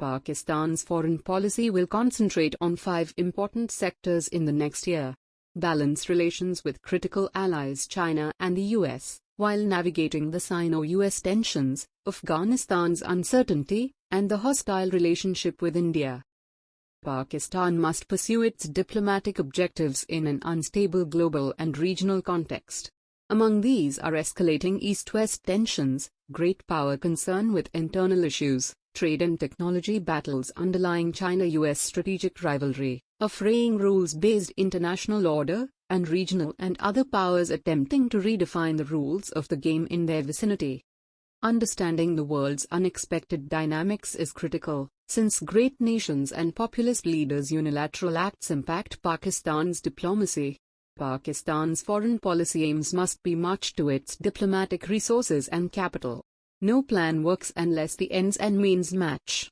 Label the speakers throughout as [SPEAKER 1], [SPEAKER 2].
[SPEAKER 1] Pakistan's foreign policy will concentrate on 5 important sectors in the next year. Balance relations with critical allies China and the US, while navigating the Sino-US tensions, Afghanistan's uncertainty, and the hostile relationship with India. Pakistan must pursue its diplomatic objectives in an unstable global and regional context. Among these are escalating East-West tensions, great power concern with internal issues, trade and technology battles underlying China-US strategic rivalry, a fraying rules-based international order, and regional and other powers attempting to redefine the rules of the game in their vicinity. Understanding the world's unexpected dynamics is critical, since great nations and populist leaders' unilateral acts impact Pakistan's diplomacy. Pakistan's foreign policy aims must be matched to its diplomatic resources and capital. No plan works unless the ends and means match.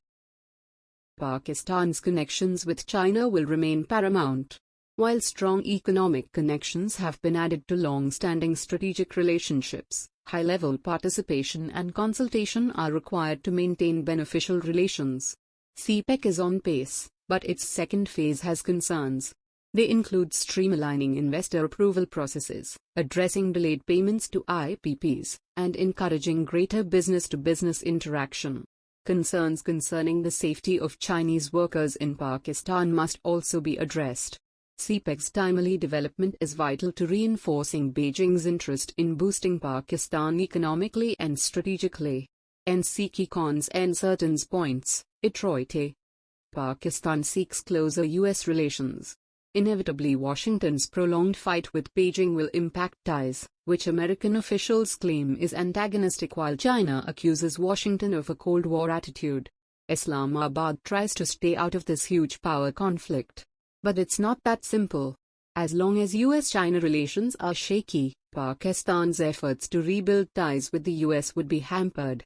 [SPEAKER 1] Pakistan's connections with China will remain paramount. While strong economic connections have been added to long-standing strategic relationships, high-level participation and consultation are required to maintain beneficial relations. CPEC is on pace, but its second phase has concerns. They include streamlining investor approval processes, addressing delayed payments to IPPs, and encouraging greater business-to-business interaction. Concerns concerning the safety of Chinese workers in Pakistan must also be addressed. CPEC's timely development is vital to reinforcing Beijing's interest in boosting Pakistan economically and strategically. NC cons and certain points, Detroit. Pakistan seeks closer U.S. relations. Inevitably, Washington's prolonged fight with Beijing will impact ties, which American officials claim is antagonistic while China accuses Washington of a Cold War attitude. Islamabad tries to stay out of this huge power conflict. But it's not that simple. As long as US-China relations are shaky, Pakistan's efforts to rebuild ties with the US would be hampered.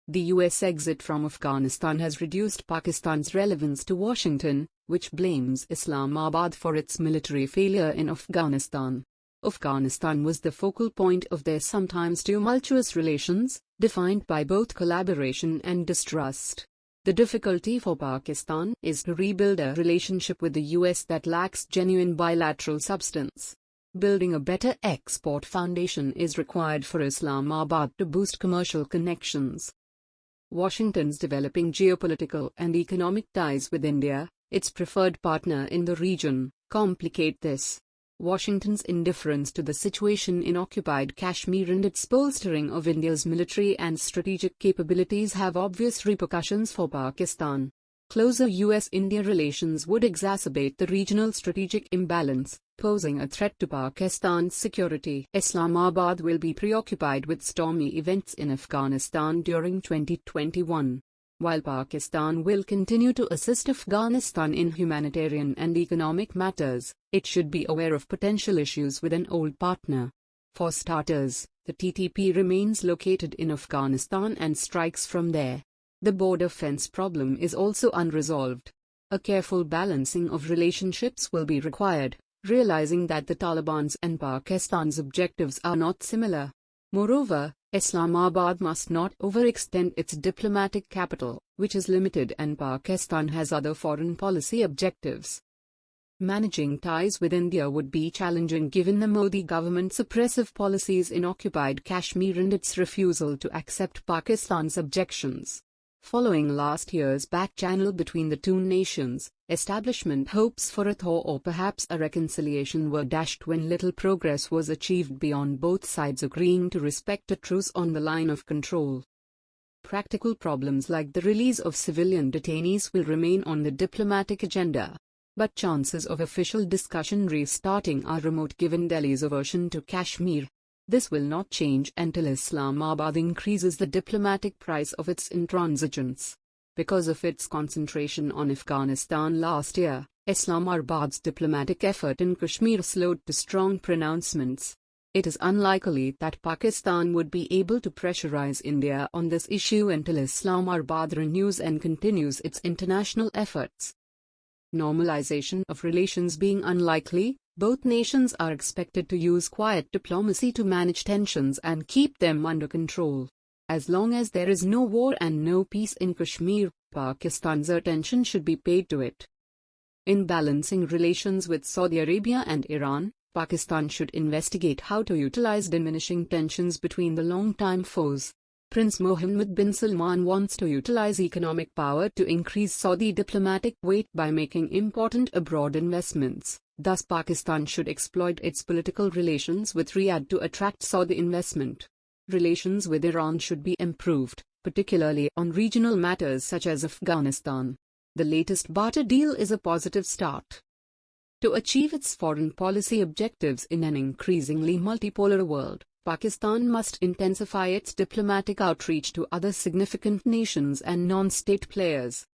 [SPEAKER 1] The US exit from Afghanistan has reduced Pakistan's relevance to Washington, which blames Islamabad for its military failure in Afghanistan. Afghanistan was the focal point of their sometimes tumultuous relations, defined by both collaboration and distrust. The difficulty for Pakistan is to rebuild a relationship with the US that lacks genuine bilateral substance. Building a better export foundation is required for Islamabad to boost commercial connections. Washington's developing geopolitical and economic ties with India, its preferred partner in the region, complicate this. Washington's indifference to the situation in occupied Kashmir and its bolstering of India's military and strategic capabilities have obvious repercussions for Pakistan. Closer US-India relations would exacerbate the regional strategic imbalance, posing a threat to Pakistan's security. Islamabad will be preoccupied with stormy events in Afghanistan during 2021. While Pakistan will continue to assist Afghanistan in humanitarian and economic matters, it should be aware of potential issues with an old partner. For starters, the TTP remains located in Afghanistan and strikes from there. The border fence problem is also unresolved. A careful balancing of relationships will be required, realizing that the Taliban's and Pakistan's objectives are not similar. Moreover, Islamabad must not overextend its diplomatic capital, which is limited, and Pakistan has other foreign policy objectives. Managing ties with India would be challenging given the Modi government's oppressive policies in occupied Kashmir and its refusal to accept Pakistan's objections. Following last year's back-channel between the two nations, establishment hopes for a thaw or perhaps a reconciliation were dashed when little progress was achieved beyond both sides agreeing to respect a truce on the line of control. Practical problems like the release of civilian detainees will remain on the diplomatic agenda. But chances of official discussion restarting are remote given Delhi's aversion to Kashmir. This will not change until Islamabad increases the diplomatic price of its intransigence. Because of its concentration on Afghanistan last year, Islamabad's diplomatic effort in Kashmir slowed to strong pronouncements. It is unlikely that Pakistan would be able to pressurize India on this issue until Islamabad renews and continues its international efforts. Normalization of relations being unlikely, both nations are expected to use quiet diplomacy to manage tensions and keep them under control. As long as there is no war and no peace in Kashmir, Pakistan's attention should be paid to it. In balancing relations with Saudi Arabia and Iran, Pakistan should investigate how to utilize diminishing tensions between the long-time foes. Prince Mohammed bin Salman wants to utilize economic power to increase Saudi diplomatic weight by making important abroad investments. Thus, Pakistan should exploit its political relations with Riyadh to attract Saudi investment. Relations with Iran should be improved, particularly on regional matters such as Afghanistan. The latest barter deal is a positive start. To achieve its foreign policy objectives in an increasingly multipolar world, Pakistan must intensify its diplomatic outreach to other significant nations and non-state players.